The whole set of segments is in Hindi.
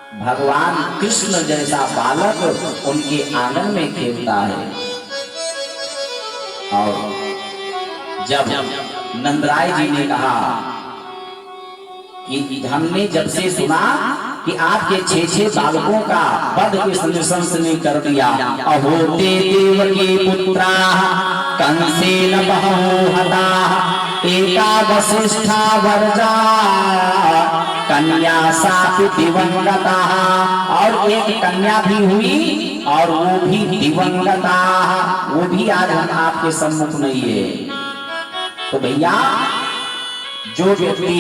भगवान कृष्ण जैसा बालक उनके आंगन में खेलता है। और जब नंदराय जी ने कहा कि हमने जब से सुना कि आपके 6 बालकों का वध के संशंस ने कर दिया, अहो ते देवकी पुत्रा कंसेन बहवो हता एका वसिष्ठा वर्जा कन्या सापि दिवंगता, और एक कन्या भी हुई और वो भी दिवंगता, वो भी आज हम आपके सम्मुख नहीं है। तो भैया जो व्यक्ति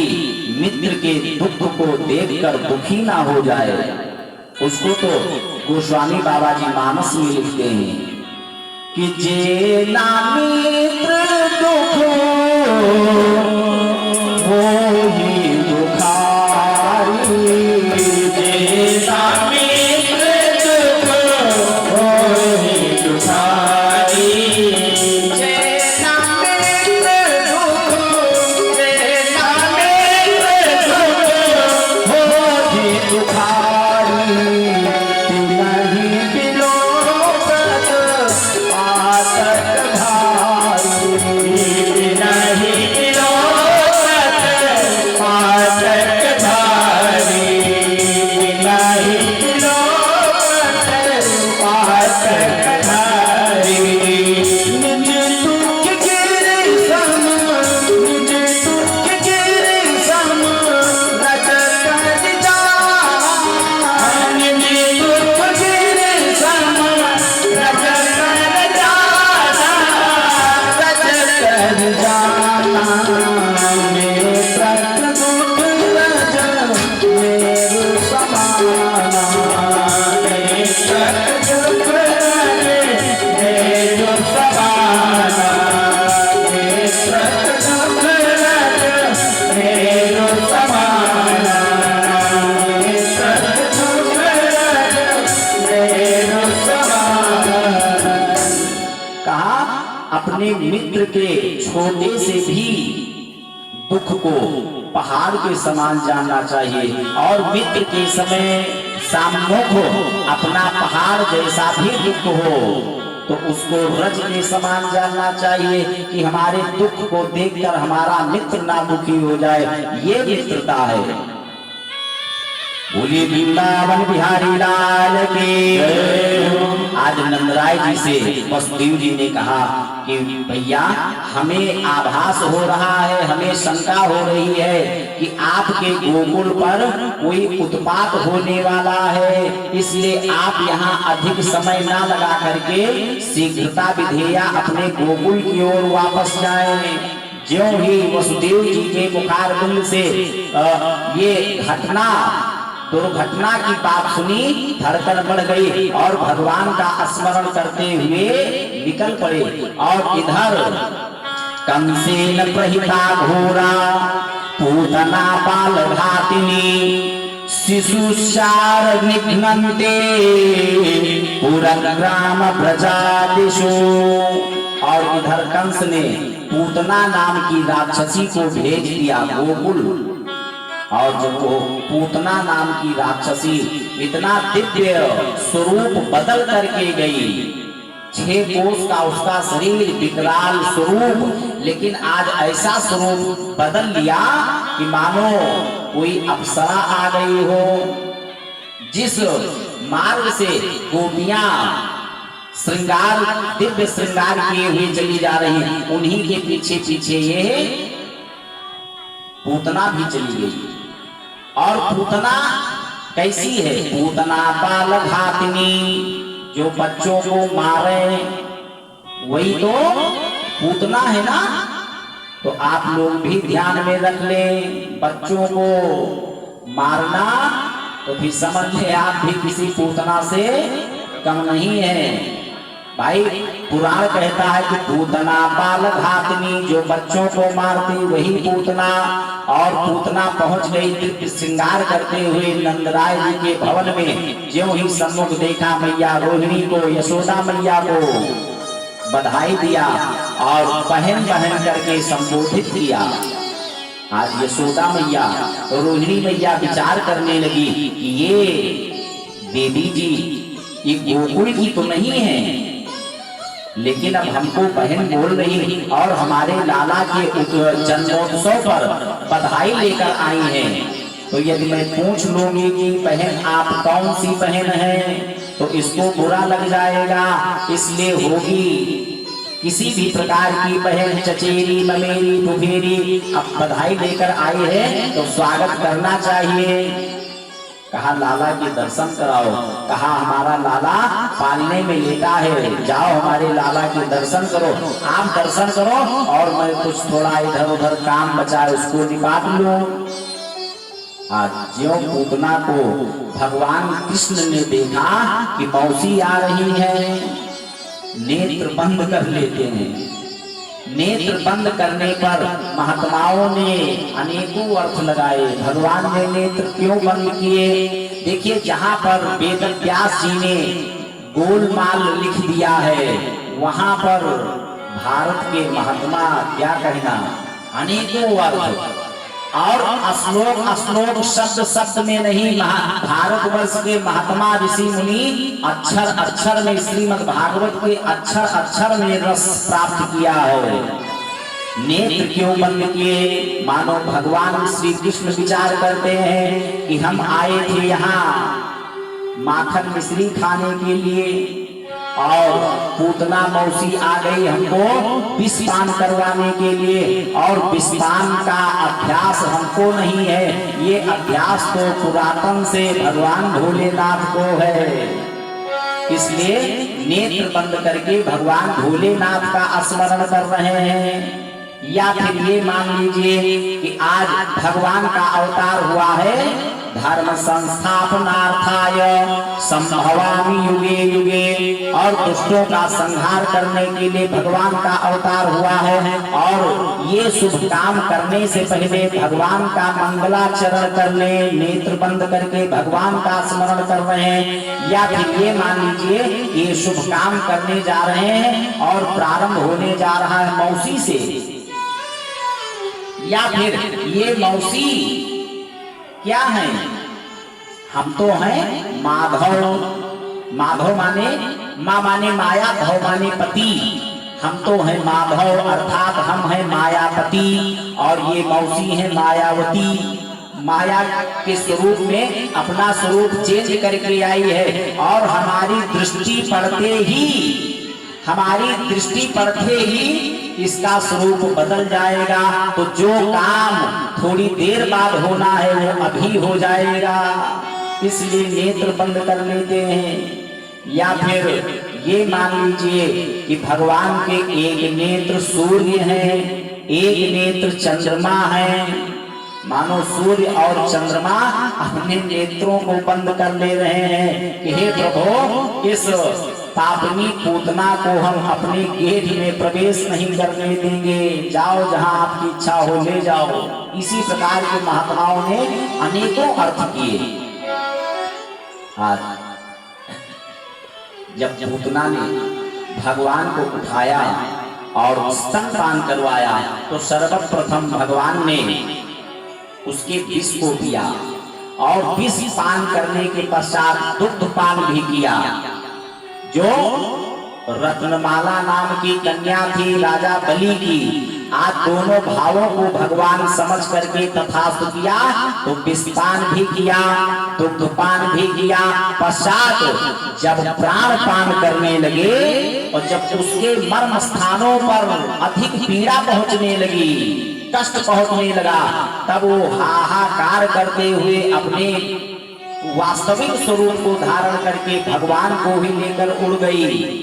मित्र के दुख को देखकर दुखी ना हो जाए उसको तो गोस्वामी बाबा जी मानस में लिखते हैं कि जे ना मित्र दुख वो ही दुखारी, जे ना मित्र दुख वो ही दुखारी, अपने मित्र के छोटे से भी दुख को पहाड़ के समान जानना चाहिए, और मित्र के समय साममुख हो अपना पहाड़ जैसा भी दुख हो तो उसको रज के समान जानना चाहिए कि हमारे दुख को देखकर हमारा मित्र ना दुखी हो जाए। ये मित्रता है। बोलिए वृंदावन बिहारी लाल की। आज नंदराय जी से वसुदेव जी ने कहा कि भैया हमें आभास हो रहा है, हमें शंका हो रही है कि आपके गोकुल पर कोई उत्पात होने वाला है, इसलिए आप यहाँ अधिक समय ना लगा करके शीघ्रता विधेया अपने गोकुल की ओर वापस जाएं। ज्यों ही वसुदेव जी के मुखार बिंद से ये घटना दुर्घटना की बात सुनी, धड़कन बढ़ गई और भगवान का स्मरण करते हुए निकल पड़े। और इधर कंसेन प्रहिता घोरा पूतना बाल घातिनी शिशुशार निघ्नन्ते पुरग्राम प्रजादिषु। और इधर कंस ने पूतना नाम की राक्षसी को भेज दिया गोकुल, और जब वो पूतना नाम की राक्षसी इतना दिव्य स्वरूप बदल करके गई, 6 कोस का उसका शरीर, विकराल स्वरूप, लेकिन आज ऐसा स्वरूप बदल लिया कि मानो कोई अप्सरा आ गई हो। जिस मार्ग से गोपियां श्रृंगार, दिव्य श्रृंगार किए हुए चली जा रही, उन्हीं के पीछे पीछे ये पूतना भी चली गई। और पूतना कैसी है? पूतना बाल घातिनी, जो बच्चों को मारे वही तो पूतना है ना। तो आप लोग भी ध्यान में रख ले, बच्चों को मारना तो फिर समझ ले आप भी किसी पूतना से कम नहीं है। भाई पुराण कहता है कि पूतना बाल घातनी, जो बच्चों को मारती वही पूतना। और पूतना पहुंच गई दिव्य श्रृंगार करते हुए नंदराय जी के भवन में। ज्यों ही सम्मुख देखा मैया रोहिणी को, यशोदा मैया को बधाई दिया और बहन बहन करके संबोधित किया। आज यशोदा मैया और रोहिणी मैया विचार करने लगी कि ये देवी जी ये गोकुल की तो नहीं है, लेकिन अब हमको बहन बोल रही और हमारे लाला के जन्मोत्सव पर बधाई लेकर आई हैं। तो यदि मैं पूछ लूंगी कि बहन आप कौन सी बहन है तो इसको बुरा लग जाएगा, इसलिए होगी किसी भी प्रकार की बहन, चचेरी, ममेरी, फुफेरी, अब बधाई लेकर आई है तो स्वागत करना चाहिए। कहा लाला के दर्शन कराओ। कहा हमारा लाला पालने में लेटा है, जाओ हमारे लाला के दर्शन करो। आप दर्शन करो और मैं कुछ थोड़ा इधर उधर काम बचा उसको निपाट लूं। आज ज्यों पूतना को भगवान कृष्ण ने देखा कि मौसी आ रही है, नेत्र बंद कर लेते हैं। नेत्र बंद करने पर महात्माओं ने अनेकों अर्थ लगाए। भगवान ने नेत्र क्यों बंद किए? देखिए, जहाँ पर वेद व्यास जी ने गोलमाल लिख दिया है वहां पर भारत के महात्मा क्या कहना, अनेकों अर्थ और श्लोक शब्द शब्द में नहीं, भारतवर्ष के महात्मा ऋषि मुनि अक्षर अक्षर में श्रीमद् भागवत के अक्षर अक्षर में रस प्राप्त किया है। नेत्र क्यों बंद किए? मानो भगवान श्री कृष्ण विचार करते हैं कि हम आए थे यहाँ माखन मिश्री खाने के लिए और पूतना मौसी आ गई हमको विषपान करवाने के लिए, और विषपान का अभ्यास हमको नहीं है। ये अभ्यास तो पुरातन से भगवान भोलेनाथ को है। इसलिए नेत्र बंद करके भगवान भोलेनाथ का स्मरण कर रहे हैं। या फिर ये मान लीजिए कि आज भगवान का अवतार हुआ है धर्म संस्थापनार्थाय संभवामि युगे युगे, और दुष्टों का संहार करने के लिए भगवान का अवतार हुआ है। और ये शुभ काम करने से पहले भगवान का मंगलाचरण करने नेत्र बंद करके भगवान का स्मरण कर रहे हैं। या फिर ये मान लीजिए ये शुभ काम करने जा रहे हैं और प्रारंभ होने जा रहा है मौसी से। या फिर ये मौसी क्या है? हम तो हैं माधव। माधव माने माँ माने माया, भव माने पति। हम तो हैं माधव अर्थात हम हैं मायापति, और ये मौसी है मायावती। माया के स्वरूप में अपना स्वरूप चेंज करके आई है, और हमारी दृष्टि पड़ते ही इसका स्वरूप बदल जाएगा। तो जो काम थोड़ी देर बाद होना है वो अभी हो जाएगा, इसलिए नेत्र बंद कर लेते हैं। या फिर ये मान लीजिए कि भगवान के एक नेत्र सूर्य है, एक नेत्र चंद्रमा है। मानो सूर्य और चंद्रमा अपने नेत्रों को बंद कर ले रहे हैं कि हे प्रभु, इस पापनी पूतना को हम अपने गेट में प्रवेश नहीं करने देंगे, जाओ जहां आपकी इच्छा हो ले जाओ। इसी प्रकार के महात्माओं ने अनेकों अर्थ किए। आज जब पूतना ने भगवान को उठाया और स्तनपान करवाया तो सर्वप्रथम भगवान ने उसके विष को पिया, और विष पान करने के पश्चात दुग्ध पान भी किया। जो रत्नमाला नाम की कन्या थी राजा बलि की, आज दोनों भावों को भगवान समझ करके तथास्तु किया, तो विषपान भी किया, दुग्धपान भी किया। पश्चात जब प्राण पान करने लगे और जब उसके मर्म स्थानों पर अधिक पीड़ा पहुंचने लगी, कष्ट पहुंचने लगा, तब वो हाहाकार करते हुए अपने वास्तविक स्वरूप को धारण करके भगवान को ही लेकर उड़ गई,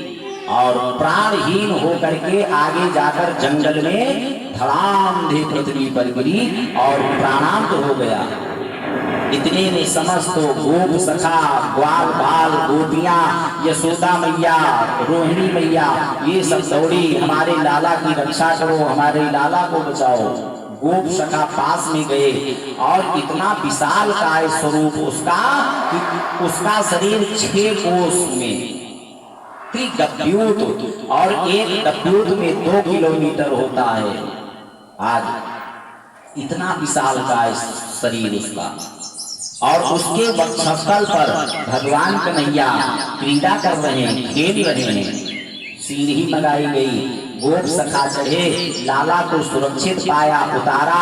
और प्राणहीन होकर के आगे जाकर जंगल में धड़ाम पृथ्वी पर गिरी और प्राणांत हो गया। इतने में समस्त गोप सखा, ग्वाल बाल, गोपियां, यशोदा मैया, रोहिणी मैया, ये सब दौड़ी हमारे लाला की रक्षा करो, हमारे लाला को बचाओ। गोप सखा पास में गए और इतना विशाल काय स्वरूप उसका कि उसका शरीर 6 कोस में त्रिगभ्यूत, और एक गभ्यूत में 2 किलोमीटर होता है। आज इतना विशाल का शरीर उसका, और उसके वक्षस्थल पर भगवान कन्हैया क्रीड़ा कर रहे हैं, खेल रहे हैं। सीढ़ी लगाई गई, गोप सखा चढ़े, लाला को सुरक्षित पाया, उतारा।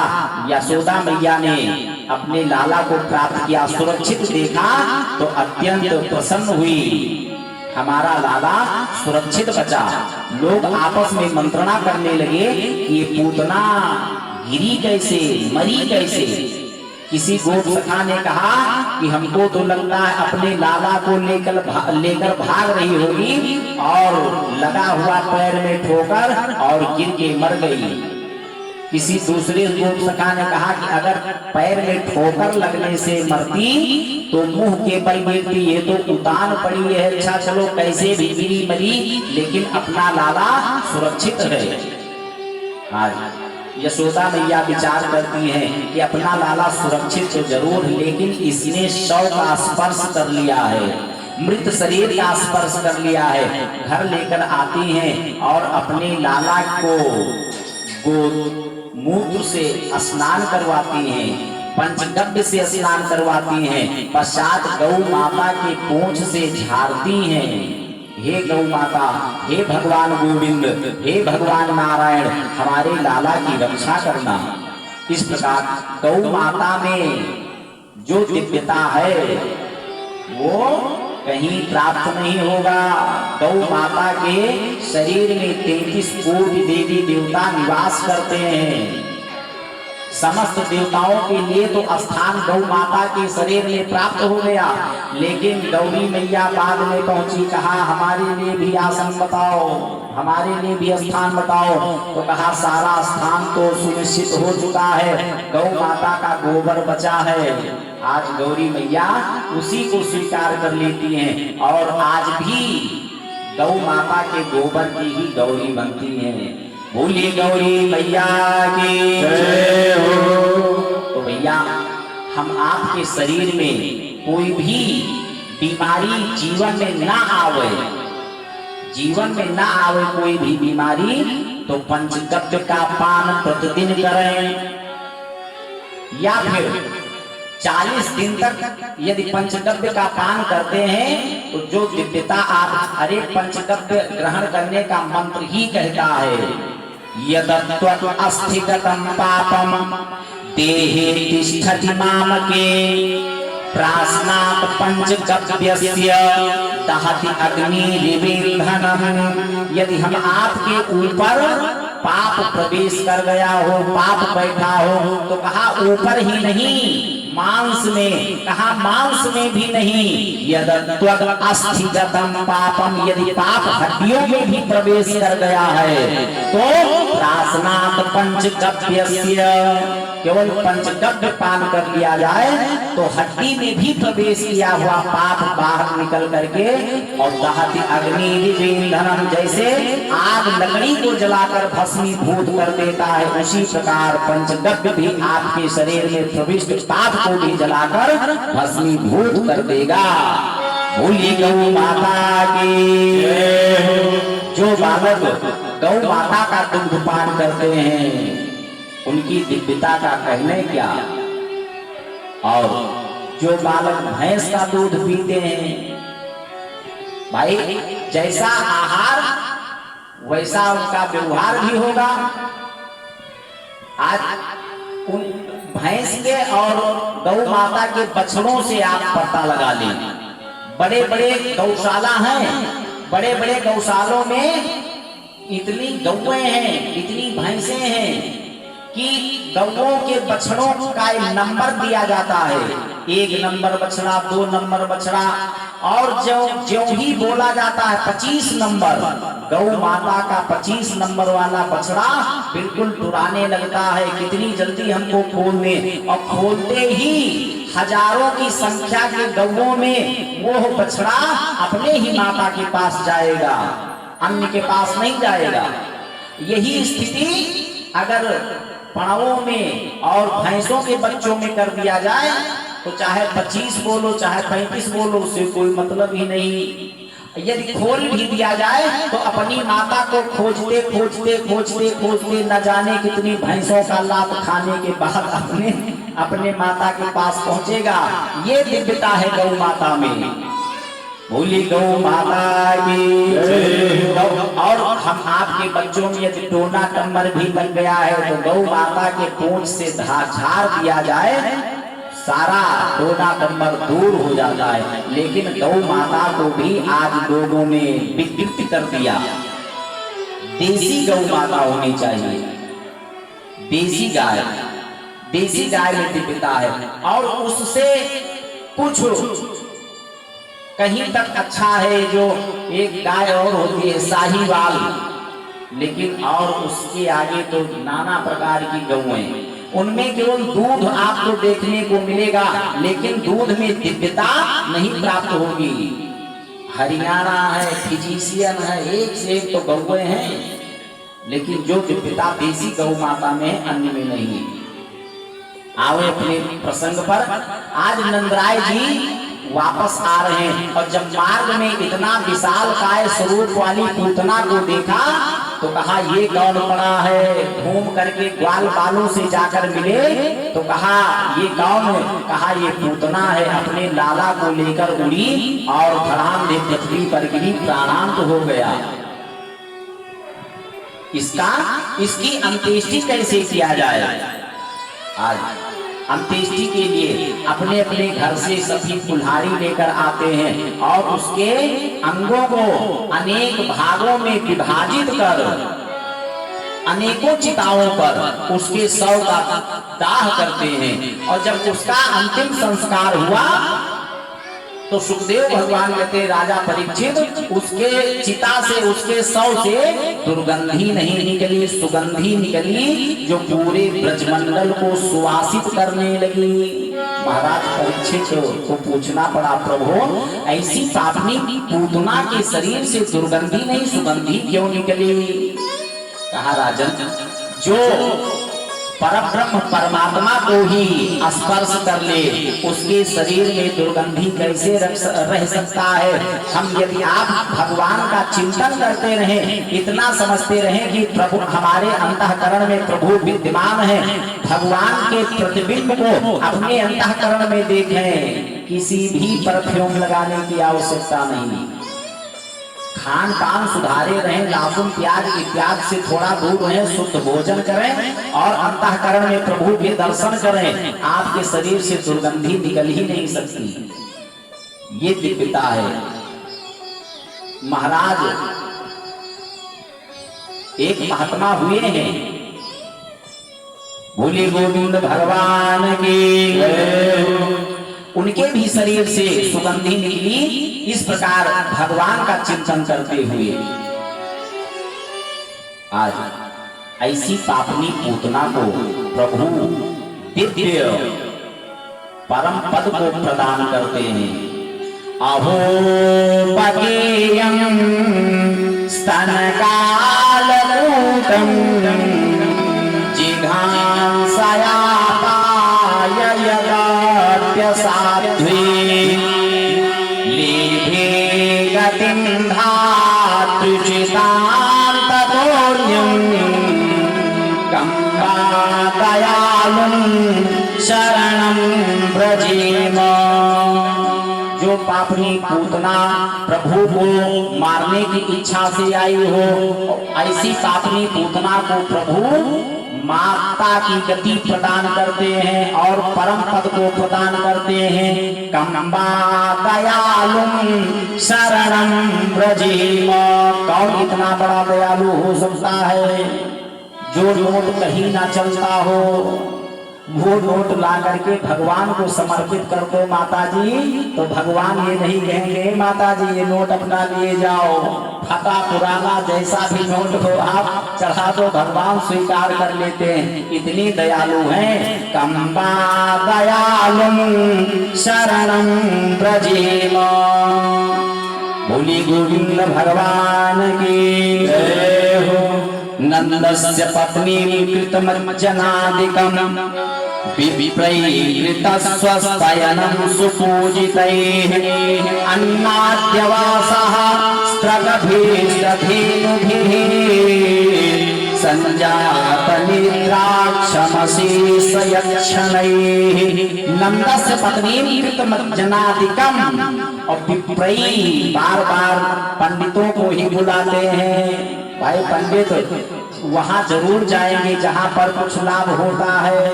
यशोदा मैया ने अपने लाला को प्राप्त किया, सुरक्षित देखा तो अत्यंत प्रसन्न हुई, हमारा लाला सुरक्षित बचा। लोग आपस में मंत्रणा करने लगे, ये पूतना गिरी कैसे, मरी कैसे। किसी गोप सखा ने कहा कि हमको तो लगता है अपने लाला को लेकर भाग रही होगी और लगा हुआ पैर में ठोकर और गिर के मर गई। किसी दूसरे गोप सखा ने कहा कि अगर पैर में ठोकर लगने से मरती तो मुंह के बल गिरती, ये तो उतान पड़ी है, अच्छा चलो कैसे भी गिरी मरी, लेकिन अपना लाला सुरक्षित है। आज यशोदा मैया विचार करती हैं कि अपना लाला सुरक्षित तो जरूर, लेकिन इसने शव का स्पर्श कर लिया है, मृत शरीर का स्पर्श कर लिया है। घर लेकर आती हैं और अपने लाला को मूत्र से स्नान करवाती हैं, पंचगव्य से स्नान करवाती हैं, पश्चात गौ माता की पूंछ से झाड़ती हैं। हे गौ माता, हे भगवान गोविंद, हे भगवान नारायण, हमारे लाला की रक्षा करना। इस प्रकार गौ माता में जो दिव्यता है वो कहीं प्राप्त नहीं होगा। गौ माता के शरीर में 33 कोटि देवी देवता निवास करते हैं। समस्त देवताओं के लिए तो स्थान गौ माता के शरीर में प्राप्त हो गया, लेकिन गौरी मैया बाद में पहुंची, कहा हमारे लिए भी आसन बताओ, हमारे लिए भी स्थान बताओ। तो कहा सारा स्थान तो सुनिश्चित हो चुका है, गौ माता का गोबर बचा है। आज गौरी मैया उसी को स्वीकार कर लेती हैं और आज भी गौ माता के गोबर की ही गौरी बनती है। बोली गौरी मैया की जय हो। तो भैया हम आपके शरीर में कोई भी बीमारी जीवन में ना आवे, जीवन में ना आवे कोई भी बीमारी, तो पंचगव्य का पान प्रतिदिन करें, या फिर 40 दिन तक यदि पंचगव्य का पान करते हैं तो जो दिव्यता आप हरे पंचगव्य ग्रहण करने का मंत्र ही कहता है, यदत्वअस्थिगतं पापम देहे तिष्ठति मामके प्राश्नात् पंचगव्यस्य दहति अग्निरिविन्धनम्। यदि हम आपके ऊपर पाप प्रवेश कर गया हो, पाप बैठा हो, तो कहा ऊपर ही नहीं मांस में, कहा मांस में भी नहीं, यदत्वअस्थिगतं पापम, यदि पाप हड्डियों में भी प्रवेश कर गया है तो प्राश्नात् पंचगव्यस्य, केवल पंचगव्य पान कर लिया जाए तो हड्डी में भी प्रवेश किया हुआ पाप बाहर निकल करके, और दहति अग्निरिविन्धनम्, जैसे आग लकड़ी को जलाकर भस्मीभूत कर देता है, उसी प्रकार पंचगव्य भी आपके शरीर में प्रविष्ट पाप को भी जलाकर भस्मीभूत कर देगा। बोली गौ माता की जय हो। जो बालक गौ माता का दुग्ध पान करते हैं उनकी दिव्यता का कहने क्या, और जो बालक भैंस का दूध पीते हैं, भाई जैसा आहार वैसा उनका व्यवहार भी होगा। आज उन भैंस के और गौ माता के बछड़ों से आप पता लगा लें, बड़े बड़े गौशाला हैं, बड़े बड़े गौशालों में इतनी गौएं हैं, इतनी भैंसे हैं कि गौओं के बछड़ों का नंबर दिया जाता है, 1 नंबर बछड़ा, 2 नंबर बछड़ा, और जो ही बोला जाता है 25 नंबर, गौ माता का 25 नंबर वाला बछड़ा बिल्कुल टुराने लगता है, कितनी जल्दी हमको खोलने, और खोलते ही हजारों की संख्या के गौओं में वो बछड़ा अपने ही माता के पास जाएगा, अन्य के पास नहीं जाएगा। यही स्थिति अगर पांवों में और भैंसों के बच्चों में कर दिया जाए तो चाहे 25 बोलो चाहे 35 बोलो, उससे कोई मतलब ही नहीं। यदि खोल भी दिया जाए तो अपनी माता को खोजते खोजते खोजते खोजते न जाने कितनी भैंसों का लाभ खाने के बाद अपने माता के पास पहुंचेगा। ये दिव्यता है गौ माता में। बोली गौ माता की। और हम आपके बच्चों में यदि टोना टम्बर भी लग गया है तो गौ माता के पूंछ से झाड़ दिया जाए, सारा टोना टम्बर दूर हो जाता है। लेकिन गौ माता को भी आज लोगों ने विकृत कर दिया। देसी गौ माता होनी चाहिए, देसी गाय में दिव्यता है। और उससे कुछ कहीं तक अच्छा है जो एक गाय और होती है साहीवाल, लेकिन और उसके आगे तो नाना प्रकार की गौएं, उनमें केवल दूध आपको देखने को मिलेगा, लेकिन दूध में दिव्यता नहीं प्राप्त होगी। हरियाणा है, फिजिशियन है, एक से एक तो गौएं हैं, लेकिन जो दिव्यता देसी गौ माता में अन्य में नहीं। आओ अपने प्रसंग पर। आज नंदराय जी वापस आ रहे हैं और जब मार्ग में इतना विशाल काय स्वरूप वाली पूतना को देखा तो कहा ये कौन पड़ा है। घूम करके ग्वाल बालों से जाकर मिले तो कहा ये कौन है। कहा ये पूतना है, अपने लाला को लेकर उड़ी और धड़ाम ने पृथ्वी पर गिरी, प्राणांत हो गया। इसकी अंत्येष्टि कैसे किया जाए। आज अंत्येष्टि के लिए अपने अपने घर से सभी कुल्हाड़ी लेकर आते हैं और उसके अंगों को अनेक भागों में विभाजित कर अनेकों चिताओं पर उसके शव का दाह करते हैं। और जब उसका अंतिम संस्कार हुआ तो सुखदेव भगवान कहते राजा परीक्षित, उसके चिता से, उसके शव से दुर्गंधी नहीं निकली, सुगंधी निकली जो पूरे ब्रजमंडल को सुवासित करने लगी। महाराज परीक्षित को पूछना पड़ा, प्रभु ऐसी पापनी पूतना के शरीर से दुर्गंधी नहीं सुगंधी क्यों निकली। कहा राजन, जो परब्रह्म परमात्मा को ही स्पर्श कर ले उसके शरीर में दुर्गंधी कैसे रह सकता है। हम यदि आप भगवान का चिंतन करते रहें, इतना समझते रहें कि प्रभु हमारे अंतःकरण में प्रभु विद्यमान है, भगवान के प्रतिबिंब को अपने अंतःकरण में देखें, किसी भी परफ्यूम लगाने की आवश्यकता नहीं। खान पान सुधारे रहें, लहसुन प्याज इत्यादि से थोड़ा दूर रहें, शुद्ध भोजन करें और अंतःकरण में प्रभु के दर्शन करें, आपके शरीर से दुर्गंधी निकल ही नहीं सकती। ये दिव्यता है। महाराज एक महात्मा हुए हैं, बोले गोविंद भगवान की, उनके भी शरीर से सुगंधी निकली। इस प्रकार भगवान का चिंतन करते हुए आज ऐसी पापनी पूतना को प्रभु दिव्य परम पद को प्रदान करते हैं। अहो पगेयं स्तनकालकूटं जिघांसया साध्वी लेभे गतिं धातुचितान्ततोर्यं कम्बा दयालुं शरणं व्रजेम। जो पापनी पूतना प्रभु को मारने की इच्छा से आई हो, ऐसी पापनी पूतना को प्रभु माता की गति प्रदान करते हैं और परम पद को प्रदान करते हैं। कम्बा दयालुं शरणं व्रजेम। कौन इतना बड़ा दयालु हो सकता है जो नोट कहीं ना चलता हो, वो नोट ला करके भगवान को समर्पित कर दो माता जी, तो भगवान ये नहीं कहेंगे माता जी ये नोट अपना लिए जाओ, फटा पुराना जैसा भी नोट हो आप चढ़ा दो, भगवान स्वीकार कर लेते हैं, इतनी दयालु हैं। कम्बा दयालुं शरणं व्रजेम। बोली गोविंद भगवान की जय हो। नंदस्य पत्नी कृतमज्जनादिकम् विप्रैर्तस्वस्तयनं सुपूजितैः अन्नाद्यवासः स्त्रगभिर्दधेनुभिः सञ्जातनिद्राक्षमशेषयक्षणैः। नंदस्य पत्नी कृतमज्जनादिकम्। और विप्रई बार बार पंडितों को ही बुलाते हैं। भाई पंडित वहां जरूर जाएंगे जहां पर कुछ लाभ होता है।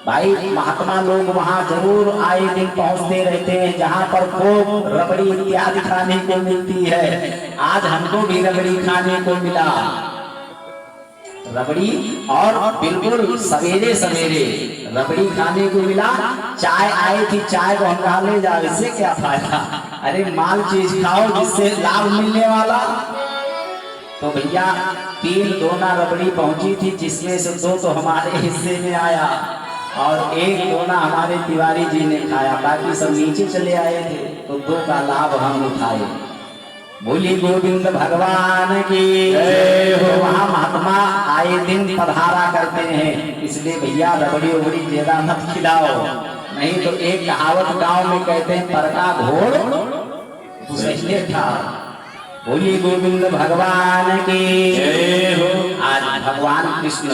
भाई महात्मा लोग वहां जरूर आए दिन पहुंचते रहते हैं जहां पर भोग रबड़ी इत्यादि खाने को मिलती है। आज हमको भी रबड़ी खाने को मिला, रबड़ी, और बिल्कुल सवेरे सवेरे रबड़ी खाने को मिला। चाय आई थी, चाय को हम कहा ले जाओ, इससे क्या फायदा, अरे माल चीज खाओ जिससे लाभ मिलने वाला। तो भैया 3 दोना रबड़ी पहुंची थी, जिसमें से 2 तो हमारे हिस्से में आया और 1 दोना हमारे तिवारी जी ने खाया, बाकी सब नीचे चले आए थे। तो 2 का लाभ हम उठाए। बोली गोविंद भगवान की जय हो। वहाँ महात्मा आए दिन पधारा करते हैं, इसलिए भैया रबड़ी उबड़ी ज्यादा मत खिलाओ, नहीं तो एक कहावत गांव में कहते हैं पर का घोड़ सही था। बोली गोविंद भगवान की जय हो। आज भगवान कृष्ण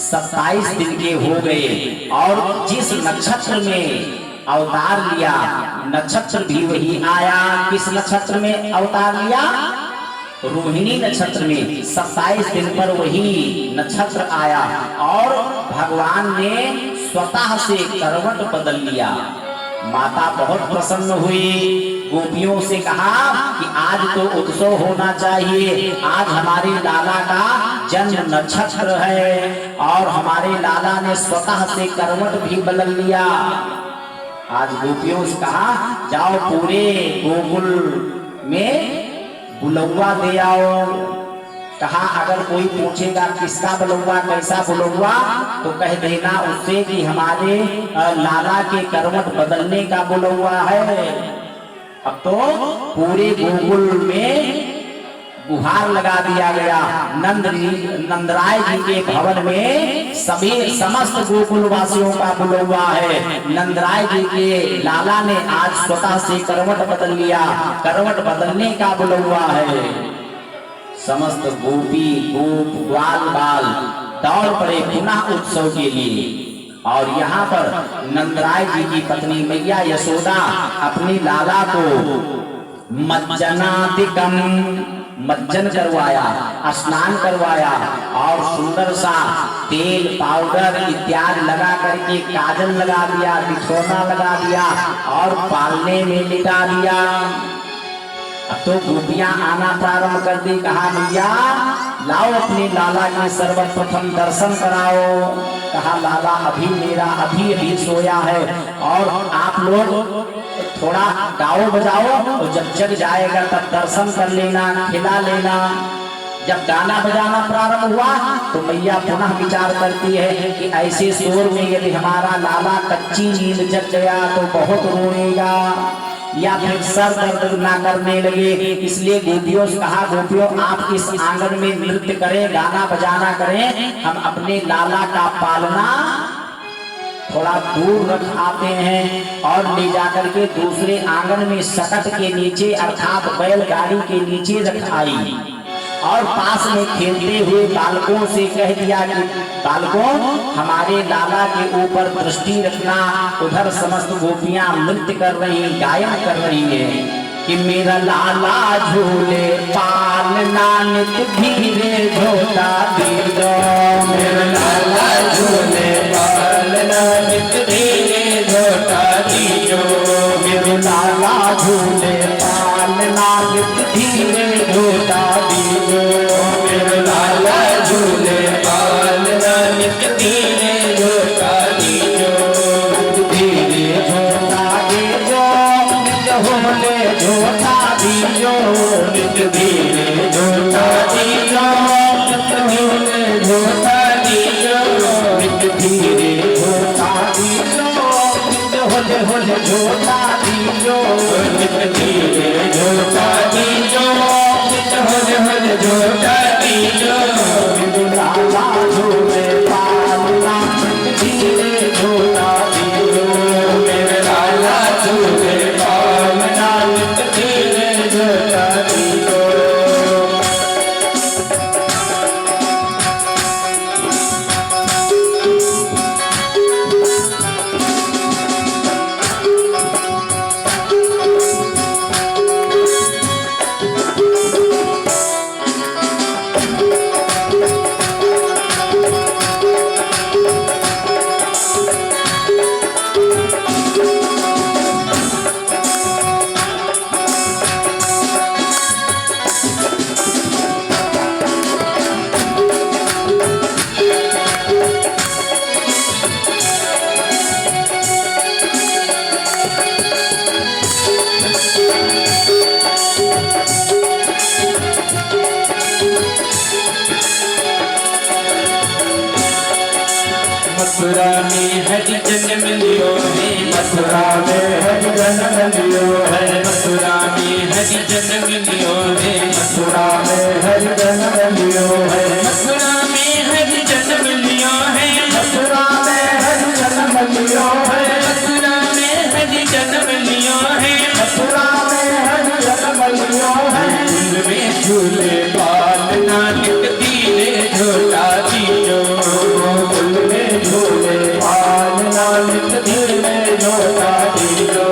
27 दिन के हो गए और जिस नक्षत्र में अवतार लिया नक्षत्र भी वही आया। किस नक्षत्र में अवतार लिया? रोहिणी नक्षत्र में 27 दिन पर वही नक्षत्र आया और भगवान ने स्वतः से करवट बदल लिया। माता बहुत प्रसन्न हुई, गोपियों से कहा कि आज तो उत्सव होना चाहिए, आज हमारे लाला का जन्म नक्षत्र है और हमारे लाला ने स्वतः से करवट भी बदल लिया। आज गोपियों से कहा जाओ पूरे गोकुल में बुलौवा दे आओ। कहा अगर कोई पूछेगा किसका बुलौवा, कैसा बुलौवा, तो कह देना उससे कि हमारे लाला के करवट बदलने का बुलौवा है। अब तो पूरे गोकुल में गुहार लगा दिया गया। नंदराय जी के भवन में समस्त गोकुल वासियों का बुलौवा है। नंदराय जी के लाला ने आज स्वतः से करवट बदल लिया, करवट बदलने का बुलौवा है। समस्त गोपी गोप ग्वाल बाल दौड़ पड़े पुनः उत्सव के लिए। और यहाँ पर नंदराय जी की पत्नी मैया यशोदा अपनी लाला को मज्जनादिकम मज्जन करवाया, स्नान करवाया और सुंदर सा तेल पाउडर इत्यादि लगा करके काजल लगा दिया, बिछोना लगा दिया और पालने में लिटा दिया। अब तो गोपियां आना प्रारंभ कर दी। कहा भैया लाओ अपने लाला के सर्वप्रथम दर्शन कराओ। कहा लाला अभी मेरा अभी सोया है और आप लोग थोड़ा गाओ बजाओ और जब जग जाएगा तब दर्शन कर लेना, खिला लेना। जब गाना बजाना प्रारंभ हुआ तो मैया पुनः विचार करती है कि ऐसे शोर में यदि हमारा लाला कच्ची नींद जग गया तो बहुत रोएगा या फिर सर दर्द ना करने लगे। इसलिए गोपियों से कहा गोपियों आप इस आंगन में नृत्य करें, गाना बजाना करें, हम अपने लाला का पालना थोड़ा दूर रख आते हैं और ले जाकर के दूसरे आंगन में सकट के नीचे अर्थात बैलगाड़ी के नीचे रख आई और पास में खेलते हुए बालकों से कह दिया कि बालकों हमारे लाला के ऊपर दृष्टि रखना। उधर समस्त गोपियां नृत्य कर रही, गायन कर रही है कि मेरा लाला झूले पालना नित धीरे झोटा दीदो। मेरा लाला झूले पालना नित धीरे झोटा दीदो। मेरा लाला झूले पालना नित धीरे झोटा दीदो। मेरा लाला झूले पालना नित धीरे झोटा दीदो। धीरे झोटा दीदो होले झोटा दीजो। नित धीरे झोटा दीजो। नित होले झोटा दीजो। नित धीरे झोटा दीजो। नित होले होले झोटा दीजो। नित धीरे झोटा दीजो। नित होले होले झोटा दीजो। लाला झूले पालना नित धीरे जन्म लियो है, मथुरा में हरि जन्म लियो है, मथुरा में हरि जन्म लियो है, मथुरा में हरि जन्म लियो है, मथुरा में हरि जन्म लियो है, मथुरा में हरि जन्म लियो है, मथुरा में हरि जन्म लियो है। झूल में झूले बाल नानक दीने झोला दियो, गोकुल में झूले पाल नानक धीरे झोला दियो,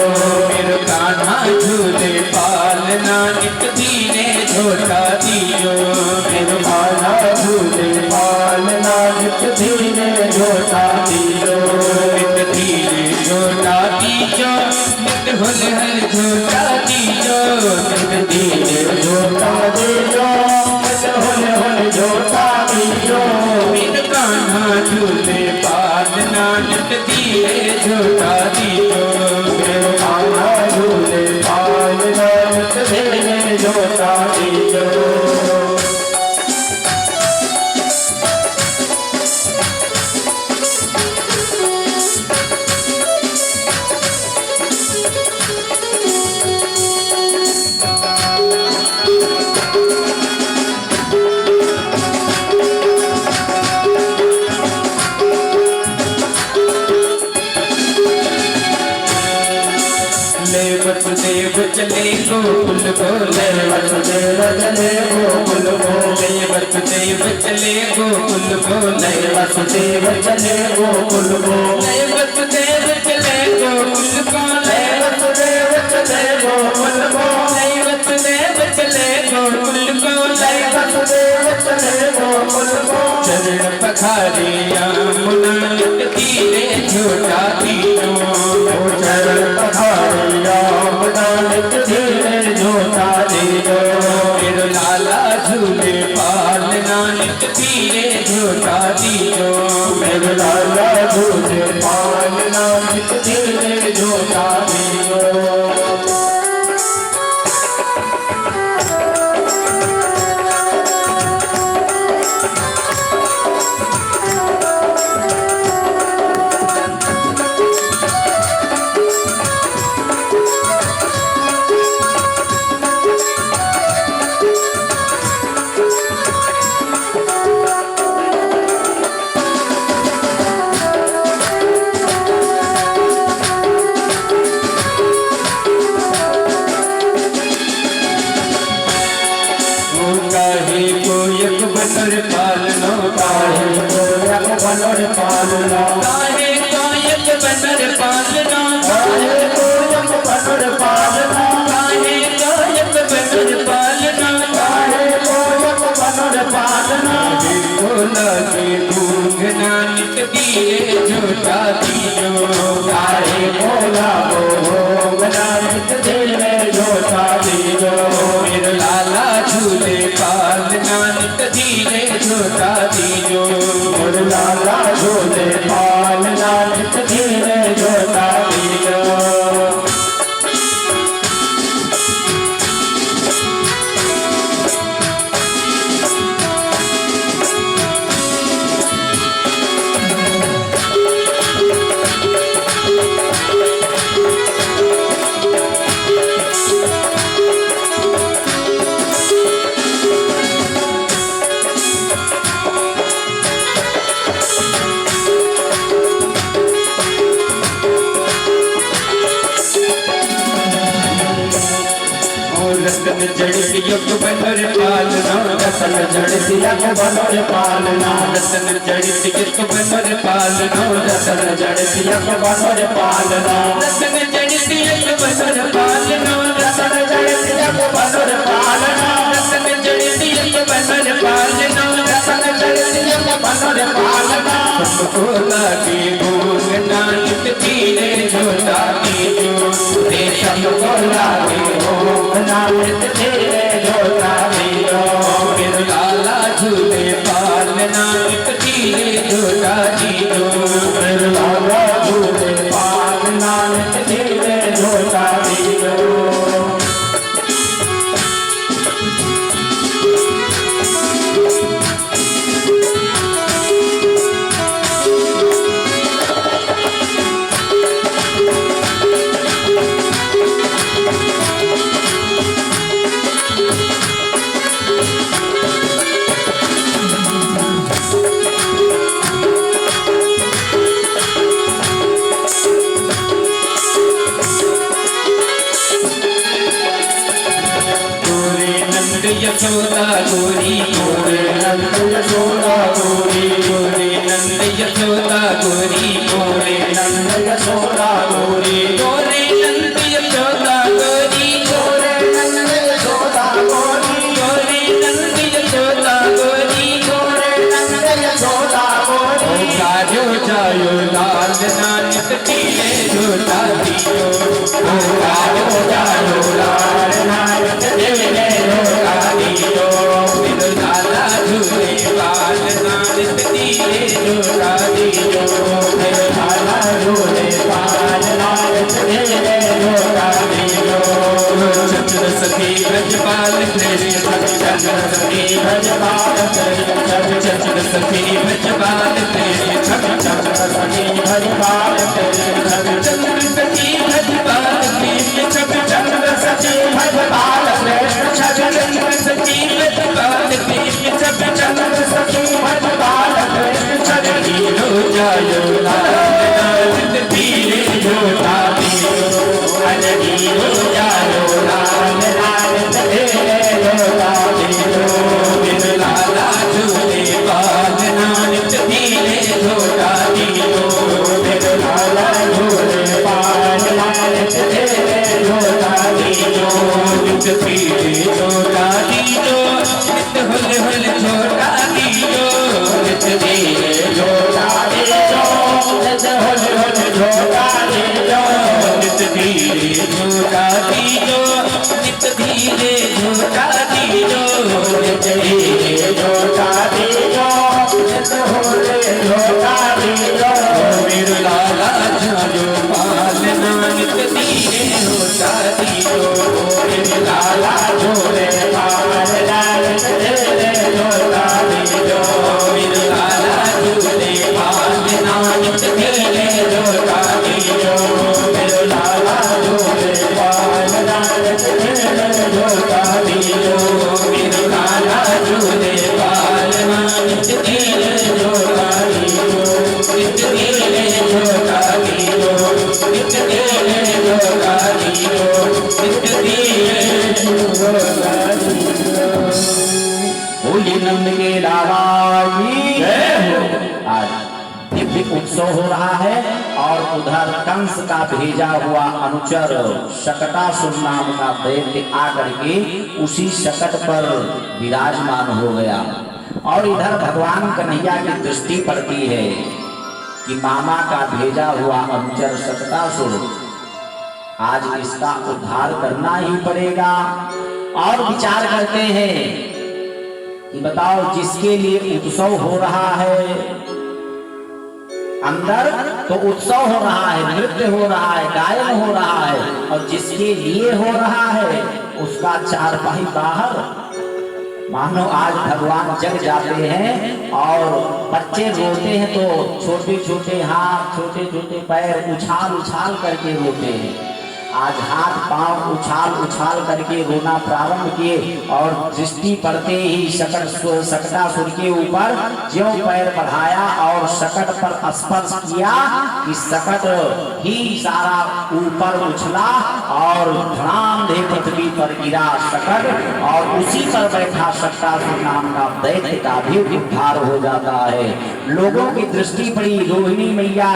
मेरे कान्हा झूले बाल नानक दीने झोला दियो, मेरे कान्हा झूले पाल नानक धीरे झोला दियो, नित धीरे झोला दियो, नित हुल हल झोला दियो, नित धीरे झोला दियो, नित हुल हुल झोला दियो, मेरे कान्हा झूले बाल नानक दीने झोला दियो, मेरे कान्हा झूले पाल नानक धीरे झोला दियो। ले वसुदेव चले गोकुल बोले, वसुदेव चले गोकुल बोले, वसुदेव चले गोकुल बोले, वसुदेव चले गोकुल बोले, वसुदेव चले गोकुल बोले, वसुदेव चले गोकुल बोले, वसुदेव चले गोकुल बोले, वसुदेव चले गोकुल बोले, चरण पखारे यमुना नित तीरे झोला दियो, चरण पधारिया नानक धीरे झोला दियो, मेरे लाला झूले पाल नानक तीरे झोला दियो, मेरे लाला झूले पाल नानक धीरे झोला दियो। काहे को एक बनर पालनो, काहे को एक बनर पालना, काहे को एक बनर पालनो, काहे को एक बनर पालना, काहे को एक बनर पालनो, काहे को एक बनर पालना, भोला के भूख नानक दिए झोटा दियो, काहे भोला को नानक धीरे झोला दियो, मेरे लाला झूले पाल नानक धीरे झोटा दियो, और लाला झूले पाल नानक धीरे झोला दियो। रतन जड़ित युग बनर पालना, रतन जड़ित युग बनर पालना, रतन जड़ित युग बनर पालना, रतन जड़ित युग बनर पालना, रतन जड़ित युग बनर पालना, रतन जड़ित युग बनर पालना, रतन जड़ित युग बनर पालना, रतन जड़ित युग बनर पालना, सबको लागे भोग नानक धीरे झोला दियो, रे सबको लागे भोग नानक धीरे झोला दियो, मेरे लाला झूले पाल नानक धीरे झोला दियो, मेरे लाला झूले पाल नानक धीरे झोला दियो। यशोदा गोरी गोरे नंद यशोदा गोरी गोरे नंद यशोदा गोरी गोरे नंद यशोदा गोरी गोरे नंद यशोदा गोरी गोरे नंद यशोदा गोरी गोरे नंद यशोदा गोरी गोरे नंद यशोदा गोरी गाजो जायो लाल नानक तीरे झूठा दियो गायो जायो लाल नानक तेरे झूठा दियो बिन लाला झूले बाल नानक तीरे झूठा दियो मेरे लाला झूले बाल नानक तेरे झूठा दियो चंद्र सखी ब्रजपाल कृष्ण चंद्र सखी भजपाल चंद्र सखी ब्रजपाल कृष्ण चंद्र सखी भजपाल चंद्र सखी ब्रजपाल कृष्ण चंद्र सखी भजपाल कृष्ण चंद्र सखी ब्रजपाल कृष्ण चंद्र सखी भजपाल कृष्ण हीरो जायो लाल नानक तीरे झूठा दियो हीरो जायो लाल नानक तेरे झूठा दियो बिन लाला झूले बाल नानक तीरे झूठा दियो मेरे लाला झूले बाल नानक तेरे झूठा दियो नित तीरे झूठा दियो नित हुल हुल झूठा दियो नित धीरे झूठा दियो नित हुल हुल झूठा दियो नित धीरे झूठा दियो नित धीरे झूठा दियो नित धीरे झूठा दियो नित हुल झूठा दियो मेरे लाला झालो बाल नानक तीरे झूठा दियो मेरे लाला झूले बाल नानक तेरे झूठा दियो मेरे लाला झूले बाल नानक तीरे झूठा दियो मेरे लाला झूले बाल नानक तेरे झूठा दियो मेरे लाला झूले बाल नानक तीरे झूठा दियो नित तीरे झूठा दियो नित तीरे झूठा दियो नित तीरे झूठा दियो बोलिए नंद के लाला की जय हो। आज दिव्य उत्सव हो रहा है और उधर कंस का भेजा हुआ अनुचर शकटासुर नाम का दैत्य आकर के उसी शकट पर विराजमान हो गया और इधर भगवान कन्हैया की दृष्टि पड़ती है कि मामा का भेजा हुआ अनुचर शकटासुर आज इसका उद्धार करना ही पड़ेगा और विचार करते हैं कि बताओ जिसके लिए उत्सव हो रहा है अंदर तो उत्सव हो रहा है, नृत्य हो रहा है, गायन हो रहा है और जिसके लिए हो रहा है उसका चारपाई बाहर। मानो आज भगवान जग जाते हैं और बच्चे रोते हैं तो छोटे छोटे हाथ छोटे छोटे पैर उछाल उछाल करके रोते हैं। आज हाथ पांव उछाल उछाल करके रोना प्रारंभ किए और दृष्टि पड़ते ही शकटासुर के ऊपर ज्यों पैर बढ़ाया और शकट पर स्पर्श किया कि शकट ही सारा ऊपर उछला और धड़ाम दे पृथ्वी पर गिरा शकट और उसी पर बैठा शकटासुर नाम का दैत्य का भी उद्धार हो जाता है। लोगों की दृष्टि पड़ी, रोहिणी मैया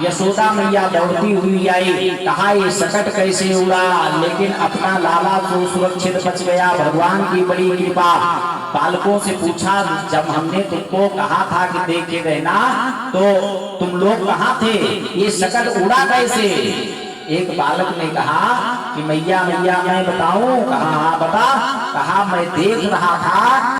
यशोदा मैया दौड़ती हुई आई, कहा ये शकट कैसे उड़ा, लेकिन अपना लाला तो सुरक्षित बच गया, भगवान की बड़ी कृपा। बालकों से पूछा जब हमने तुमको कहा था कि देखे रहना तो तुम लोग कहाँ थे, ये शकट उड़ा कैसे? एक बालक ने कहा कि मैया मैया मैं बताऊं? कहा हाँ बता। कहा मैं देख रहा था